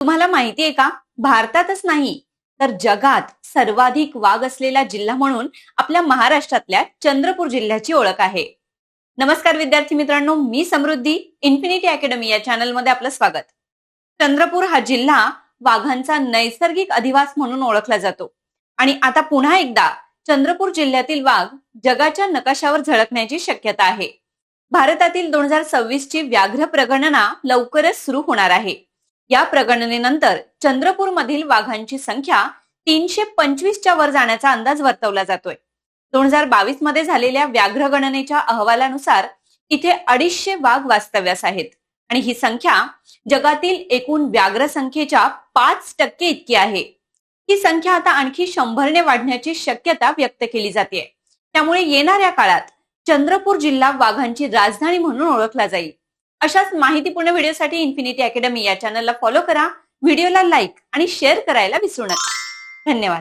तुम्हाला माहिती आहे का, भारतातच नाही तर जगात सर्वाधिक वाघ असलेला जिल्हा म्हणून आपल्या महाराष्ट्रातल्या चंद्रपूर जिल्ह्याची ओळख आहे. नमस्कार विद्यार्थी मित्रांनो, मी समृद्धी. इन्फिनिटी अकॅडमी या चॅनल मध्ये आपलं स्वागत. चंद्रपूर हा जिल्हा वाघांचा नैसर्गिक अधिवास म्हणून ओळखला जातो आणि आता पुन्हा एकदा चंद्रपूर जिल्ह्यातील वाघ जगाच्या नकाशावर झळकण्याची शक्यता आहे. भारतातील 2026 ची व्याघ्र प्रगणना लवकरच सुरू होणार आहे. या प्रगणनेनंतर चंद्रपूर मधील वाघांची संख्या 325 च्या वर जाण्याचा अंदाज वर्तवला जातोय. 2022 मध्ये झालेल्या व्याघ्र गणनेच्या अहवालानुसार इथे 250 वाघ वास्तव्यास आहेत आणि ही संख्या जगातील एकूण व्याघ्र संख्येच्या 5% इतकी आहे. ही संख्या आता आणखी 100ने वाढण्याची शक्यता व्यक्त केली जाते. त्यामुळे येणाऱ्या काळात चंद्रपूर जिल्हा वाघांची राजधानी म्हणून ओळखला जाईल. अशाच माहितीपूर्ण व्हिडिओसाठी इन्फिनिटी अकॅडमी या चॅनलला फॉलो करा, व्हिडिओला लाईक आणि शेअर करायला विसरू नका. धन्यवाद.